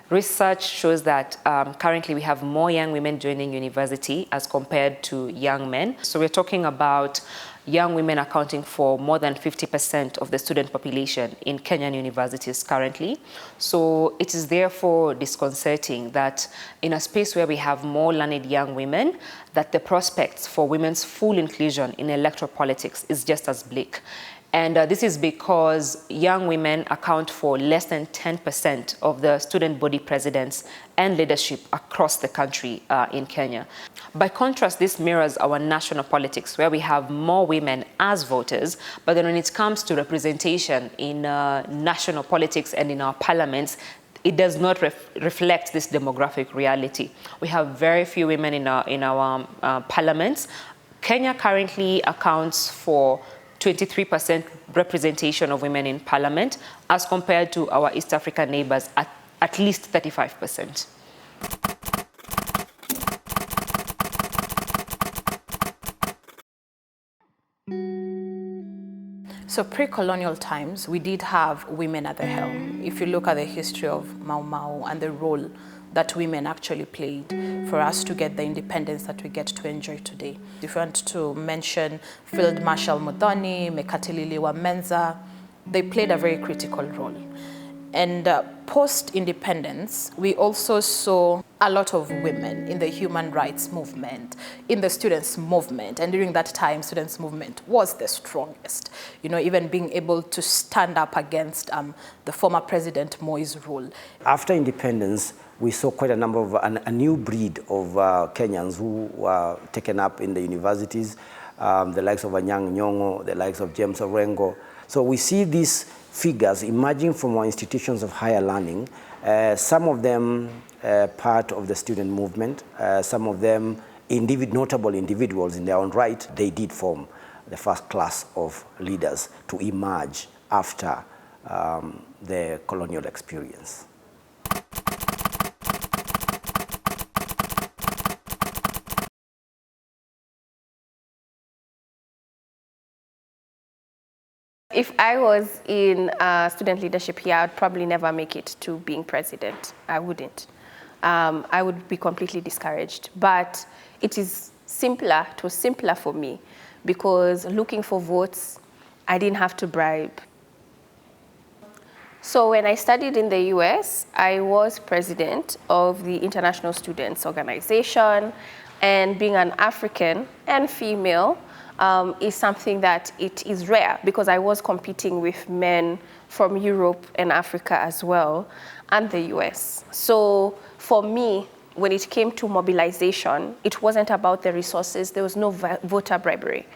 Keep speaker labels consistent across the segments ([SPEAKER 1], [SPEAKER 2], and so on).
[SPEAKER 1] Research shows that currently we have more young women joining university as compared to young men. So we're talking about young women accounting for more than 50% of the student population in Kenyan universities currently. So it is therefore disconcerting that in a space where we have more learned young women, that the prospects for women's full inclusion in electoral politics is just as bleak. And this is because young women account for less than 10% of the student body presidents and leadership across the country in Kenya. By contrast, this mirrors our national politics, where we have more women as voters, but then when it comes to representation in national politics and in our parliaments, it does not reflect this demographic reality. We have very few women in our parliaments. Kenya currently accounts for 23% representation of women in parliament, as compared to our East African neighbors at least 35%.
[SPEAKER 2] So pre-colonial times, we did have women at the helm. If you look at the history of Mau Mau and the role that women actually played for us to get the independence that we get to enjoy today. If you want to mention Field Marshal Muthoni, Mekatilili Menza, they played a very critical role. And post-independence, we also saw a lot of women in the human rights movement, in the students' movement. And during that time, students' movement was the strongest. You know, even being able to stand up against the former President Moi's rule.
[SPEAKER 3] After independence, we saw quite a number of, a new breed of Kenyans who were taken up in the universities, the likes of Anyang' Nyong'o, the likes of James Orengo. So we see these figures emerging from our institutions of higher learning, some of them part of the student movement, some of them notable individuals in their own right. They did form the first class of leaders to emerge after the colonial experience.
[SPEAKER 4] If I was in student leadership here, I'd probably never make it to being president. I wouldn't. I would be completely discouraged. But it was simpler for me, because looking for votes, I didn't have to bribe. So when I studied in the US, I was president of the International Students Organization, and being an African and female is something that it is rare, because I was competing with men from Europe and Africa as well, and the US. So for me, when it came to mobilization, it wasn't about the resources. There was no voter bribery.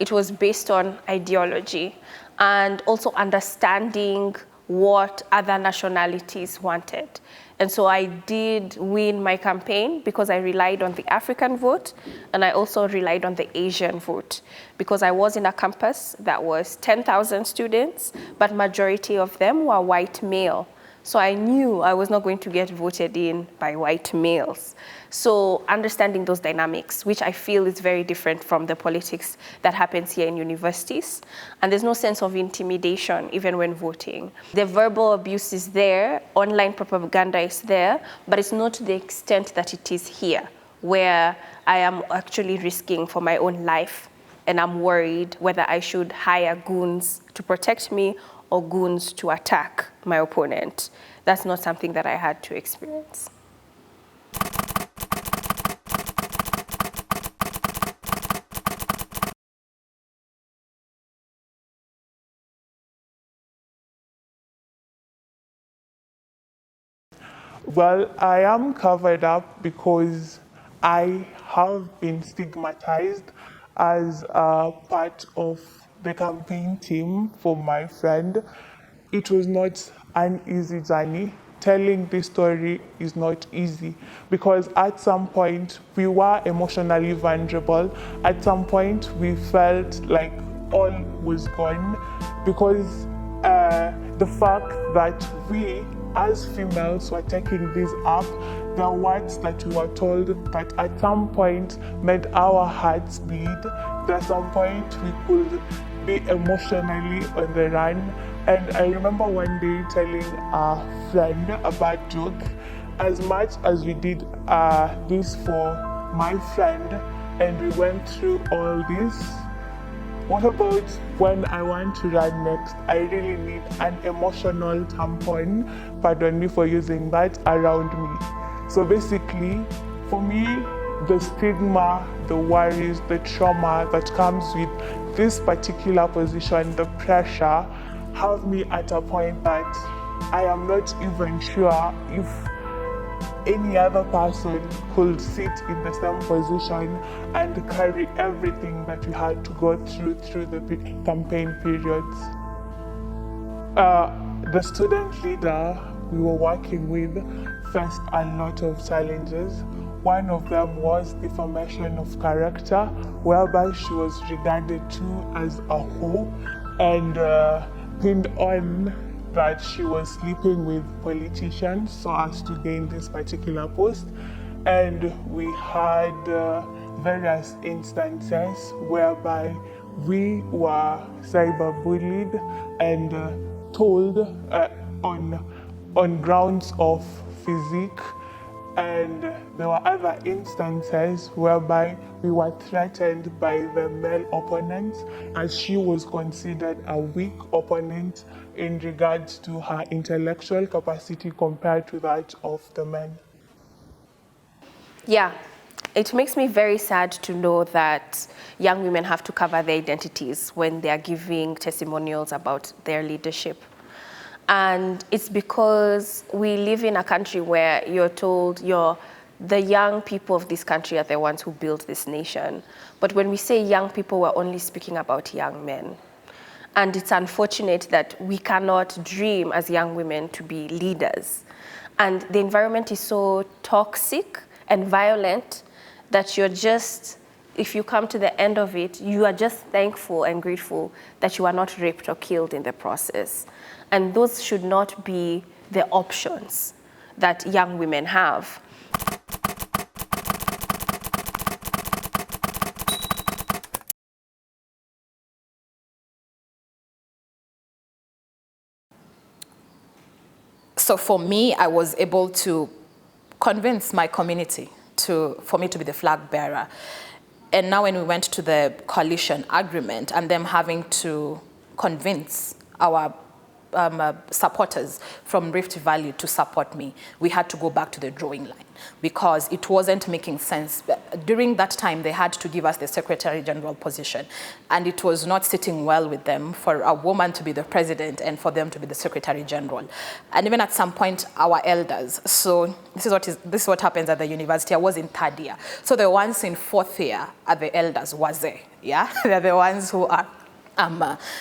[SPEAKER 4] It was based on ideology and also understanding what other nationalities wanted. And so I did win my campaign because I relied on the African vote, and I also relied on the Asian vote, because I was in a campus that was 10,000 students, but majority of them were white male. So I knew I was not going to get voted in by white males. So understanding those dynamics, which I feel is very different from the politics that happens here in universities. And there's no sense of intimidation even when voting. The verbal abuse is there, online propaganda is there, but it's not to the extent that it is here, where I am actually risking for my own life, and I'm worried whether I should hire goons to protect me or goons to attack my opponent. That's not something that I had to experience.
[SPEAKER 5] Well, I am covered up because I have been stigmatized as a part of the campaign team for my friend. It was not an easy journey. Telling this story is not easy, because at some point we were emotionally vulnerable. At some point we felt like all was gone, because the fact that we as females were taking this up, the words that we were told that at some point made our hearts bleed. At some point we could be emotionally on the run. And I remember one day telling a friend a bad joke, as much as we did this for my friend and we went through all this, what about when I want to run next? I really need an emotional tampon, pardon me for using that, around me. So basically, for me, the stigma, the worries, the trauma that comes with this particular position, the pressure, have me at a point that I am not even sure if any other person could sit in the same position and carry everything that we had to go through the campaign periods. The student leader we were working with faced a lot of challenges. One of them was defamation of character, whereby she was regarded to as a hoe and pinned on that she was sleeping with politicians so as to gain this particular post. And we had various instances whereby we were cyberbullied and told on grounds of physique. And there were other instances whereby we were threatened by the male opponents, as she was considered a weak opponent in regards to her intellectual capacity compared to that of the men.
[SPEAKER 4] Yeah, it makes me very sad to know that young women have to cover their identities when they are giving testimonials about their leadership. And it's because we live in a country where you're told the young people of this country are the ones who built this nation. But when we say young people, we're only speaking about young men. And it's unfortunate that we cannot dream as young women to be leaders. And the environment is so toxic and violent that if you come to the end of it, you are just thankful and grateful that you are not raped or killed in the process. And those should not be the options that young women have.
[SPEAKER 2] So for me, I was able to convince my community for me to be the flag bearer. And now when we went to the coalition agreement and them having to convince our supporters from Rift Valley to support me, we had to go back to the drawing line because it wasn't making sense. During that time, they had to give us the Secretary General position, and it was not sitting well with them for a woman to be the president and for them to be the Secretary General. And even at some point, our elders. So this is what happens at the university. I was in third year. So the ones in fourth year are the elders, waze, yeah? They're the ones who are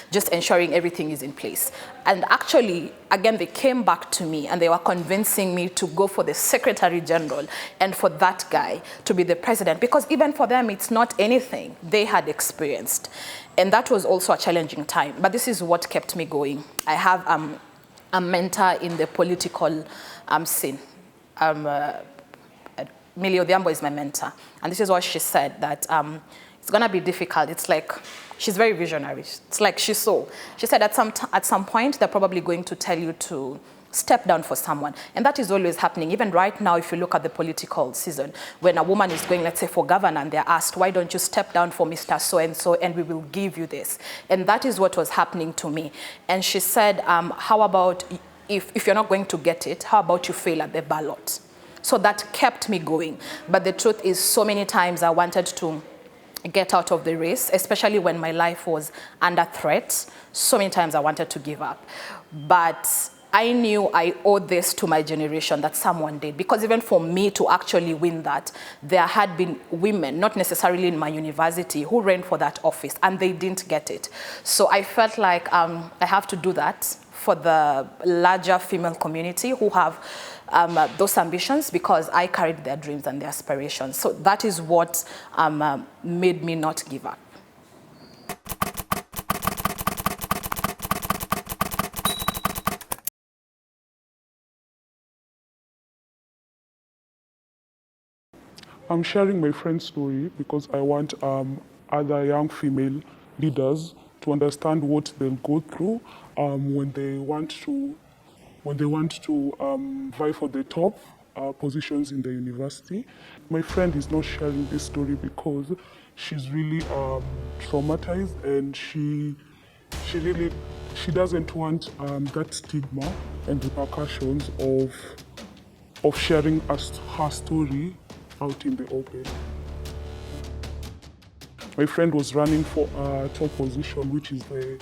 [SPEAKER 2] just ensuring everything is in place. And actually, again, they came back to me and they were convincing me to go for the Secretary General and for that guy to be the president, because even for them, it's not anything they had experienced. And that was also a challenging time. But this is what kept me going. I have a mentor in the political scene. Millie Odhiambo is my mentor. And this is what she said, that it's going to be difficult. It's like, she's very visionary. It's like she saw. She said at some point, they're probably going to tell you to step down for someone. And that is always happening. Even right now, if you look at the political season, when a woman is going, let's say, for governor, and they're asked, why don't you step down for Mr. So-and-so, and we will give you this. And that is what was happening to me. And she said, how about, if you're not going to get it, how about you fail at the ballot? So that kept me going. But the truth is, so many times I wanted to get out of the race, especially when my life was under threat. So many times I wanted to give up. But I knew I owed this to my generation, that someone did. Because even for me to actually win that, there had been women, not necessarily in my university, who ran for that office, and they didn't get it. So I felt like I have to do that for the larger female community who have those ambitions, because I carried their dreams and their aspirations. So that is what made me not give up.
[SPEAKER 5] I'm sharing my friend's story because I want other young female leaders to understand what they'll go through when they want to vie for the top positions in the university. My friend is not sharing this story because she's really traumatized, and she doesn't want that stigma and repercussions of sharing her story out in the open. My friend was running for a top position, which is the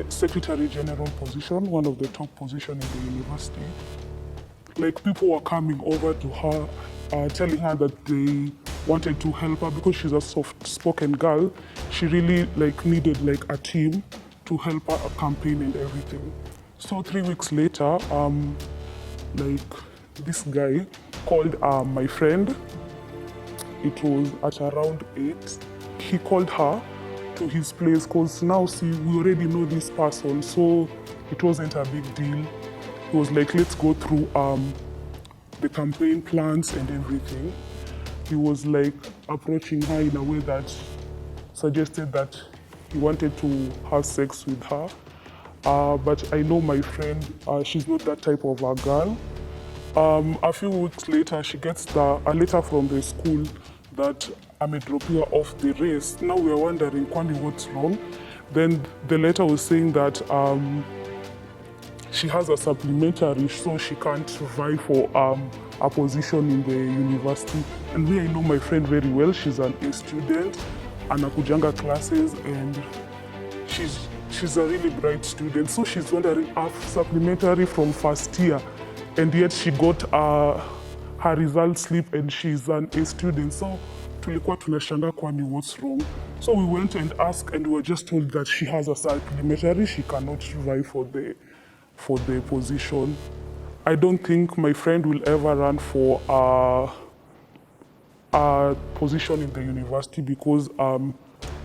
[SPEAKER 5] Secretary General position, one of the top positions in the university. Like, people were coming over to her, telling her that they wanted to help her because she's a soft-spoken girl. She really needed a team to help her campaign and everything. So 3 weeks later, this guy called my friend. It was at around 8. He called her to his place because now, see, we already know this person, so it wasn't a big deal. He was like, let's go through the campaign plans and everything. He was approaching her in a way that suggested that he wanted to have sex with her. But I know my friend, she's not that type of a girl. A few weeks later, she gets a letter from the school that I may drop her off the race. Now we are wondering, Kwani, what's wrong? Then the letter was saying that she has a supplementary, so she can't vie for a position in the university. And I know my friend very well. She's an A student, anakujanga classes, and she's a really bright student. So she's wondering, a supplementary from first year, and yet she got her result slip and she's an A student. So tulikuwa tunashanga kwani, what's wrong? So we went and asked, and we were just told that she has a supplementary, she cannot vie for the position. I don't think my friend will ever run for a position in the university because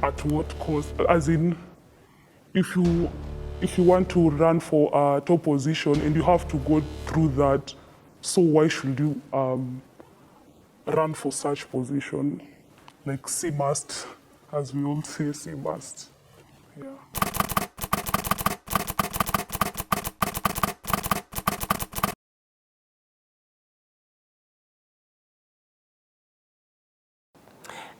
[SPEAKER 5] at what cost? As in, if you want to run for a top position and you have to go through that, so why should you run for such position? Like, see must, as we all say, see must. Yeah.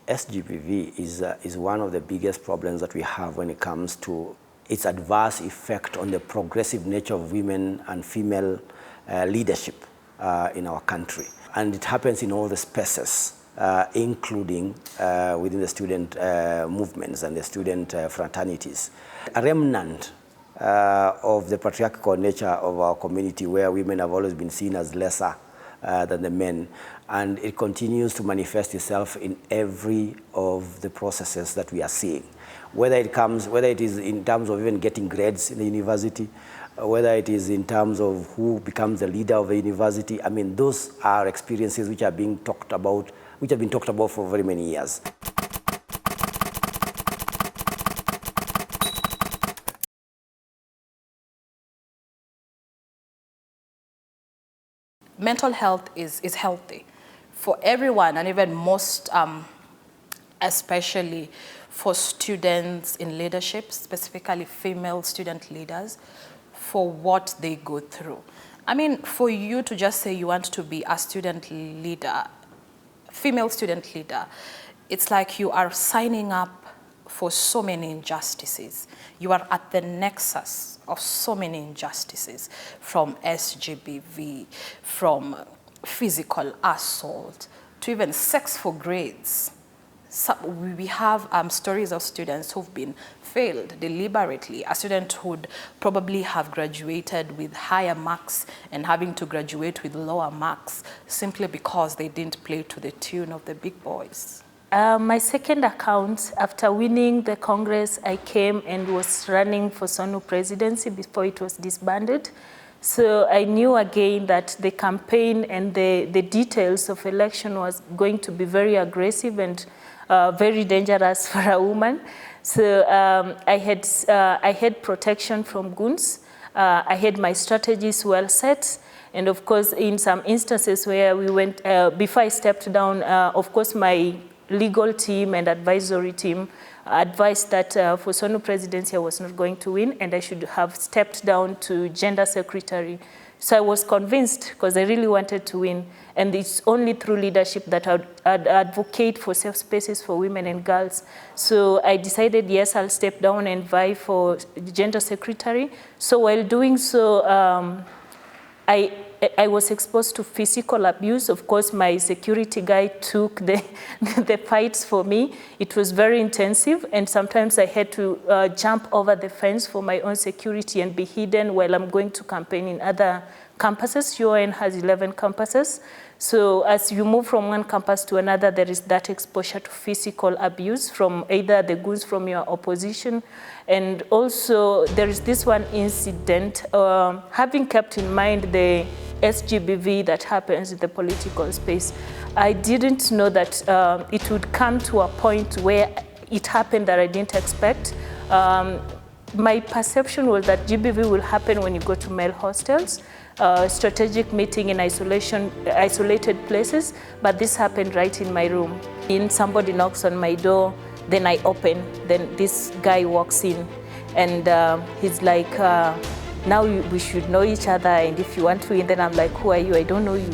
[SPEAKER 3] SGBV is one of the biggest problems that we have when it comes to its adverse effect on the progressive nature of women and female leadership in our country. And it happens in all the spaces, including within the student movements and the student fraternities. A remnant of the patriarchal nature of our community, where women have always been seen as lesser than the men, and it continues to manifest itself in every of the processes that we are seeing. Whether it is in terms of even getting grades in the university, whether it is in terms of who becomes the leader of the university. I mean, those are experiences which are being talked about, which have been talked about for very many years.
[SPEAKER 2] Mental health is healthy for everyone, and even most, especially for students in leadership, specifically female student leaders, for what they go through. I mean, for you to just say you want to be a student leader, female student leader, it's like you are signing up for so many injustices. You are at the nexus of so many injustices, from SGBV, from physical assault, to even sex for grades. So we have stories of students who've been failed deliberately. A student who'd probably have graduated with higher marks and having to graduate with lower marks simply because they didn't play to the tune of the big boys.
[SPEAKER 6] My second account, after winning the Congress, I came and was running for SONU presidency before it was disbanded. So I knew again that the campaign and the details of election was going to be very aggressive and very dangerous for a woman. So I had protection from goons. I had my strategies well set. And of course, in some instances where we went, before I stepped down, of course, my legal team and advisory team advised that for SONU presidency I was not going to win, and I should have stepped down to gender secretary So I was convinced, because I really wanted to win. And it's only through leadership that I'd advocate for safe spaces for women and girls. So I decided, yes, I'll step down and vie for gender secretary. So while doing so, I was exposed to physical abuse. Of course, my security guy took the fights for me. It was very intensive, and sometimes I had to jump over the fence for my own security and be hidden while I'm going to campaign in other campuses. UN has 11 campuses. So as you move from one campus to another, there is that exposure to physical abuse from either the goons from your opposition. And also there is this one incident, having kept in mind the SGBV that happens in the political space, I didn't know that it would come to a point where it happened that I didn't expect. My perception was that GBV will happen when you go to male hostels, strategic meeting in isolated places, but this happened right in my room. Somebody knocks on my door, then I open, then this guy walks in, and he's like, now we should know each other, and if you want to win, then I'm like, who are you? I don't know you.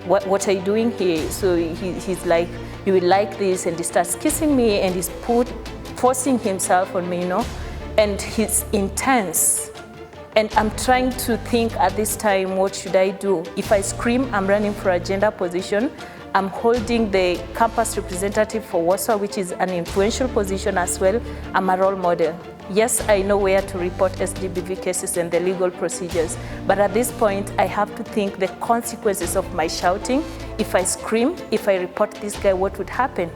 [SPEAKER 6] What are you doing here? So he's like, you will like this, and he starts kissing me, and he's forcing himself on me, you know, and he's intense. And I'm trying to think at this time, what should I do? If I scream, I'm running for a gender position. I'm holding the campus representative for Warsaw, which is an influential position as well. I'm a role model. Yes, I know where to report SGBV cases and the legal procedures, but at this point, I have to think the consequences of my shouting. If I scream, if I report this guy, what would happen?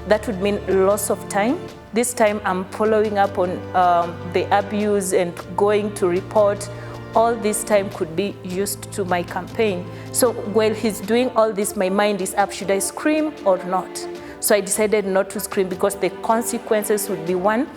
[SPEAKER 6] That would mean loss of time. This time I'm following up on the abuse and going to report. All this time could be used to my campaign. So while he's doing all this, my mind is up, should I scream or not? So I decided not to scream because the consequences would be, one,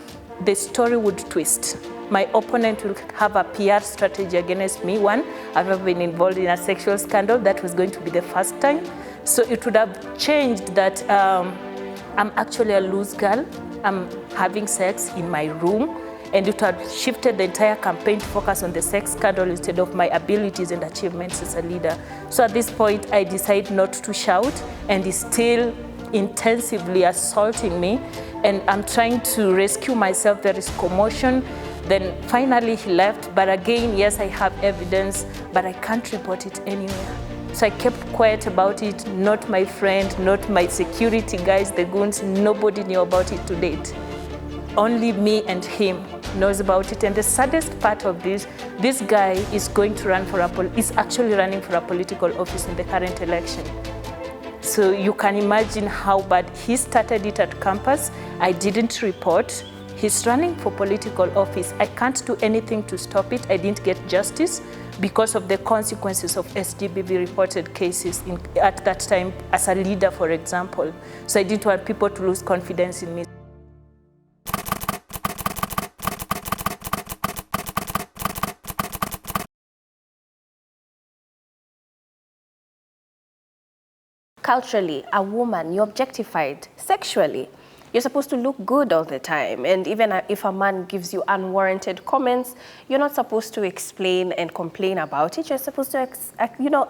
[SPEAKER 6] the story would twist. My opponent will have a PR strategy against me. One, I've never been involved in a sexual scandal. That was going to be the first time. So it would have changed that I'm actually a loose girl. I'm having sex in my room, and it had shifted the entire campaign to focus on the sex scandal instead of my abilities and achievements as a leader. So at this point, I decided not to shout, and he's still intensively assaulting me, and I'm trying to rescue myself. There is commotion. Then finally he left, but again, yes, I have evidence, but I can't report it anywhere. So I kept quiet about it, not my friend, not my security guys, the goons, nobody knew about it to date. Only me and him knows about it. And the saddest part of this guy is going to run for is actually running for a political office in the current election. So you can imagine how bad. He started it at campus. I didn't report. He's running for political office. I can't do anything to stop it. I didn't get justice because of the consequences of SGBV reported cases at that time as a leader, for example. So I didn't want people to lose confidence in me.
[SPEAKER 4] Culturally, a woman, you're objectified sexually. You're supposed to look good all the time. And even if a man gives you unwarranted comments, you're not supposed to explain and complain about it. You're supposed to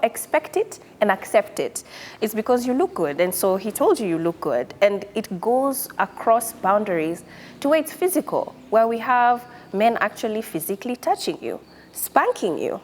[SPEAKER 4] expect it and accept it. It's because you look good. And so he told you look good. And it goes across boundaries to where it's physical, where we have men actually physically touching you, spanking you.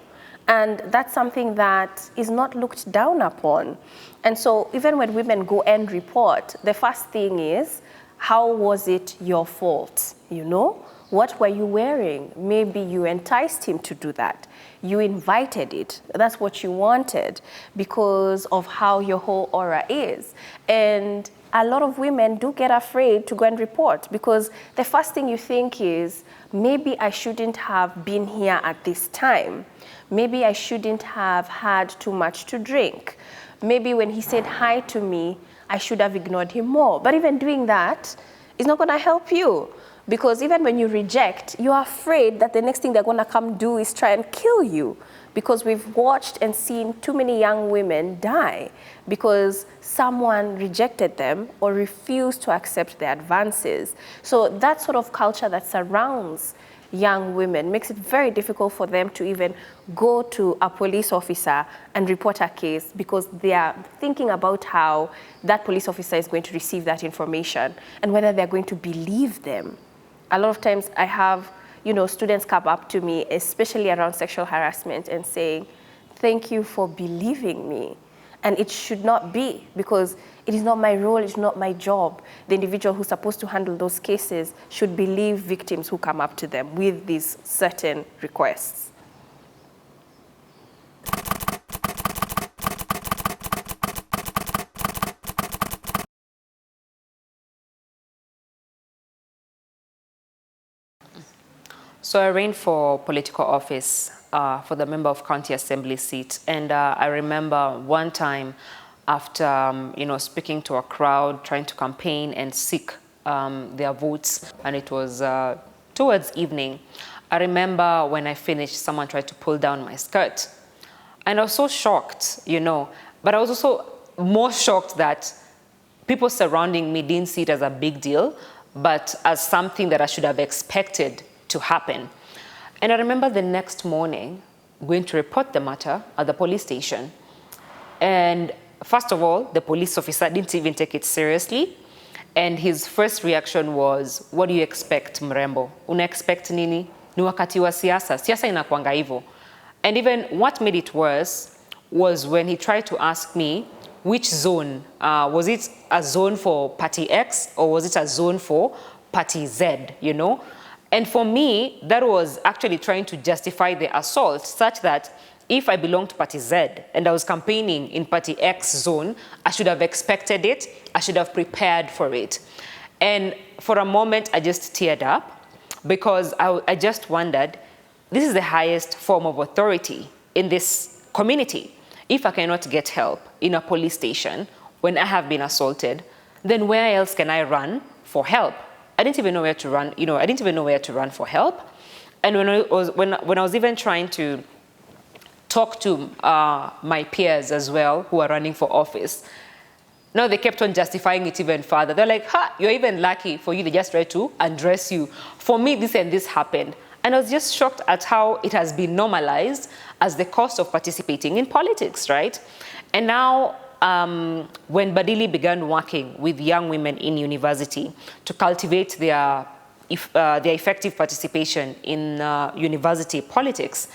[SPEAKER 4] And that's something that is not looked down upon. And so even when women go and report, the first thing is, how was it your fault? You know, what were you wearing? Maybe you enticed him to do that. You invited it. That's what you wanted because of how your whole aura is. And a lot of women do get afraid to go and report because the first thing you think is, maybe I shouldn't have been here at this time. Maybe I shouldn't have had too much to drink. Maybe when he said hi to me, I should have ignored him more. But even doing that is not going to help you because even when you reject, you're afraid that the next thing they're going to come do is try and kill you because we've watched and seen too many young women die because someone rejected them or refused to accept their advances. So that sort of culture that surrounds young women, makes it very difficult for them to even go to a police officer and report a case because they are thinking about how that police officer is going to receive that information and whether they're going to believe them. A lot of times I have, students come up to me, especially around sexual harassment, and saying, thank you for believing me. And it should not be, because it is not my role, it's not my job. The individual who's supposed to handle those cases should believe victims who come up to them with these certain requests.
[SPEAKER 1] So I ran for political office for the member of county assembly seat, and I remember one time after speaking to a crowd, trying to campaign and seek their votes, and it was towards evening. I remember when I finished, someone tried to pull down my skirt, and I was so shocked, but I was also more shocked that people surrounding me didn't see it as a big deal, but as something that I should have expected to happen. And I remember the next morning going to report the matter at the police station. And first of all, the police officer didn't even take it seriously. And his first reaction was, what do you expect, mrembo? Una expect nini? Ni wakati wa siasa. Siasa inakuanga hivyo. And even what made it worse was when he tried to ask me which zone. Was it a zone for party X or was it a zone for party Z, And for me, that was actually trying to justify the assault, such that if I belonged to Party Z and I was campaigning in Party X zone, I should have expected it, I should have prepared for it. And for a moment, I just teared up because I just wondered, this is the highest form of authority in this community. If I cannot get help in a police station when I have been assaulted, then where else can I run for help? I didn't even know where to run, I didn't even know where to run for help. And when I was even trying to talk to my peers as well who are running for office, now they kept on justifying it even further. They're like, you're even lucky. For you, they just tried to undress you. For me, this and this happened. And I was just shocked at how it has been normalized as the cost of participating in politics, right? And now, when Badili began working with young women in university to cultivate their effective participation in university politics,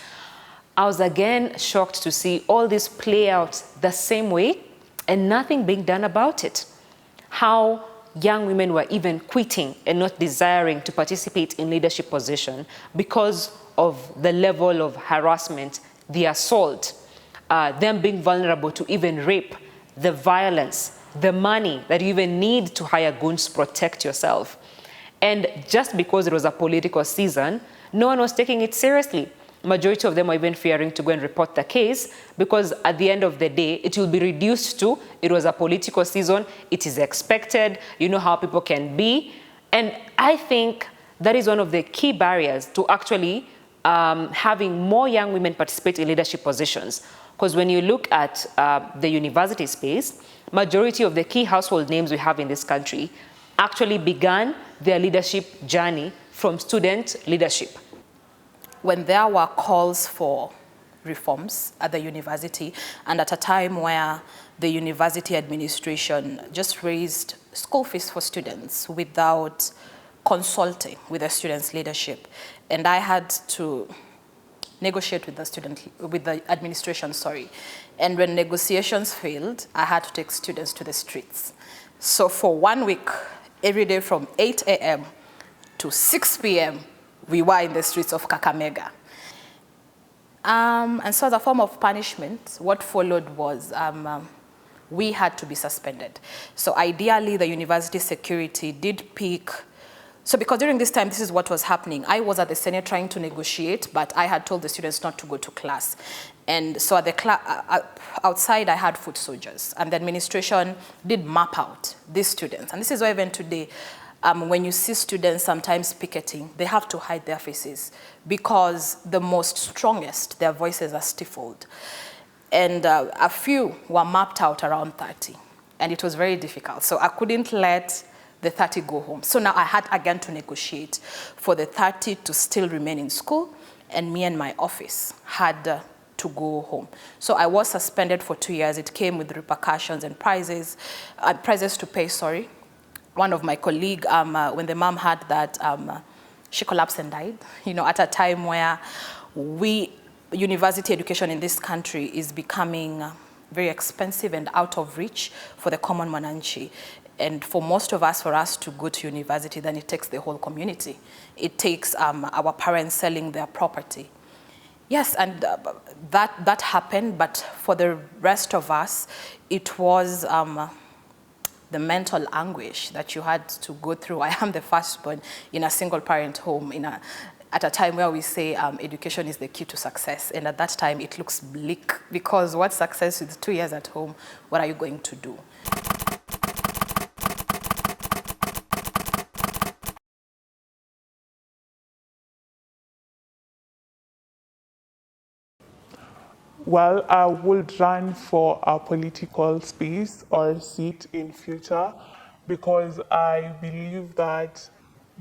[SPEAKER 1] I was again shocked to see all this play out the same way and nothing being done about it. How young women were even quitting and not desiring to participate in leadership position because of the level of harassment, the assault, them being vulnerable to even rape, the violence, the money that you even need to hire goons to protect yourself. And just because it was a political season, no one was taking it seriously. Majority of them were even fearing to go and report the case because at the end of the day, it will be reduced to, it was a political season, it is expected, you know how people can be. And I think that is one of the key barriers to actually having more young women participate in leadership positions. Because when you look at the university space, majority of the key household names we have in this country actually began their leadership journey from student leadership.
[SPEAKER 2] When there were calls for reforms at the university, and at a time where the university administration just raised school fees for students without consulting with the students' leadership, and I had to negotiate with the administration, And when negotiations failed, I had to take students to the streets. So for 1 week, every day from 8 a.m. to 6 p.m., we were in the streets of Kakamega. And so as a form of punishment, what followed was we had to be suspended. So ideally, the university security did pick. So because during this time, this is what was happening. I was at the Senate trying to negotiate, but I had told the students not to go to class. And so at the outside, I had foot soldiers. And the administration did map out these students. And this is why even today, when you see students sometimes picketing, they have to hide their faces because the most strongest, their voices are stifled. And a few were mapped out around 30. And it was very difficult. So I couldn't let the 30 go home. So now I had again to negotiate for the 30 to still remain in school, and me and my office had to go home. So I was suspended for 2 years. It came with repercussions and prizes to pay, sorry. One of my colleagues, when the mom had that, she collapsed and died, at a time where university education in this country is becoming very expensive and out of reach for the common Mwananchi. And for most of us, for us to go to university, then it takes the whole community. It takes our parents selling their property. Yes, and that happened, but for the rest of us, it was the mental anguish that you had to go through. I am the firstborn in a single-parent home at a time where we say education is the key to success. And at that time, it looks bleak, because what success with 2 years at home, what are you going to do?
[SPEAKER 5] Well, I would run for a political space or seat in future, because I believe that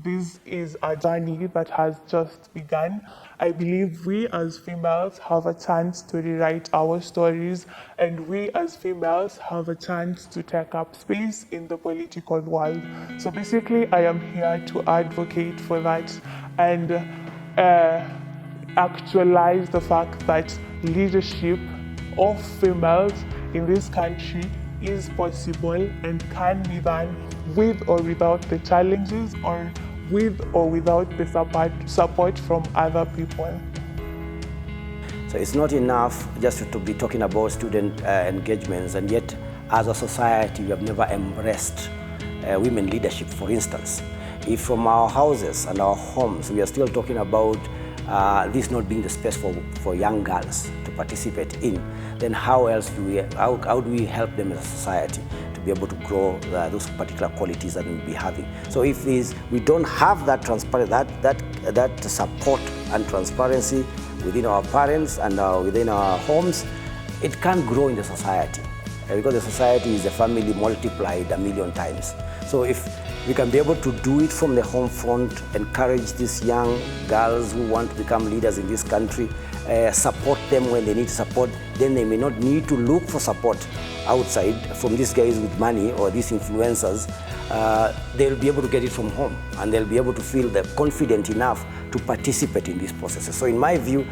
[SPEAKER 5] this is a journey that has just begun. I believe we as females have a chance to rewrite our stories, and we as females have a chance to take up space in the political world. So basically, I am here to advocate for that and actualize the fact that leadership of females in this country is possible and can be done with or without the challenges, or with or without the support from other people.
[SPEAKER 3] So it's not enough just to be talking about student engagements, and yet as a society we have never embraced women leadership. For instance, if from our houses and our homes we are still talking about this not being the space for young girls to participate in, then how else do we help them as a society to be able to grow those particular qualities that we'll be having? So if we don't have that that support and transparency within our parents and within our homes, it can't grow in the society, because the society is a family multiplied 1,000,000 times. So if we can be able to do it from the home front, encourage these young girls who want to become leaders in this country, support them when they need support, then they may not need to look for support outside from these guys with money or these influencers. They'll be able to get it from home, and they'll be able to feel confident enough to participate in these processes. So in my view,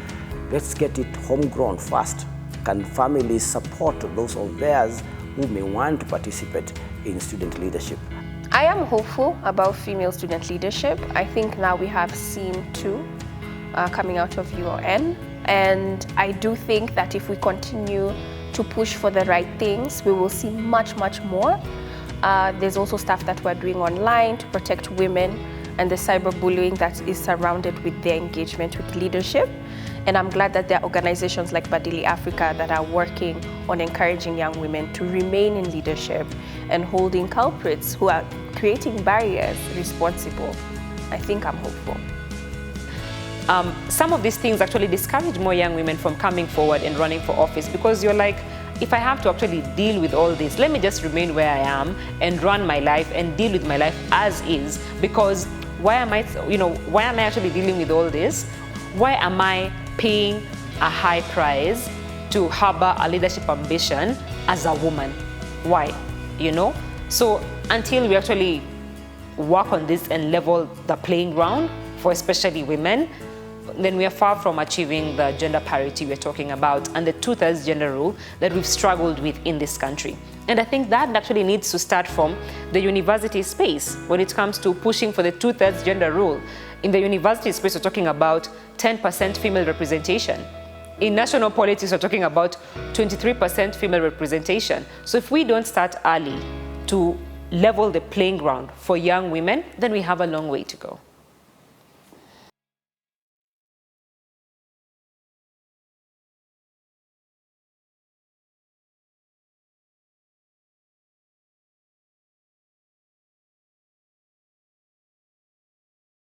[SPEAKER 3] let's get it homegrown first. Can families support those of theirs who may want to participate in student leadership?
[SPEAKER 4] I am hopeful about female student leadership. I think now we have seen 2 coming out of UON, and I do think that if we continue to push for the right things, we will see much, much more. There's also stuff that we're doing online to protect women and the cyberbullying that is surrounded with their engagement with leadership. And I'm glad that there are organizations like Badili Africa that are working on encouraging young women to remain in leadership and holding culprits who are creating barriers responsible. I think I'm hopeful.
[SPEAKER 1] Some of these things actually discourage more young women from coming forward and running for office, because you're like, if I have to actually deal with all this, let me just remain where I am and run my life and deal with my life as is, because why am I actually dealing with all this? Why am I paying a high price to harbor a leadership ambition as a woman? Why? So until we actually work on this and level the playing ground for especially women, then we are far from achieving the gender parity we're talking about and the 2/3 gender rule that we've struggled with in this country. And I think that actually needs to start from the university space when it comes to pushing for the 2/3 gender rule. In the university space, we're talking about 10% female representation. In national politics, we're talking about 23% female representation. So if we don't start early to level the playing ground for young women, then we have a long way to go.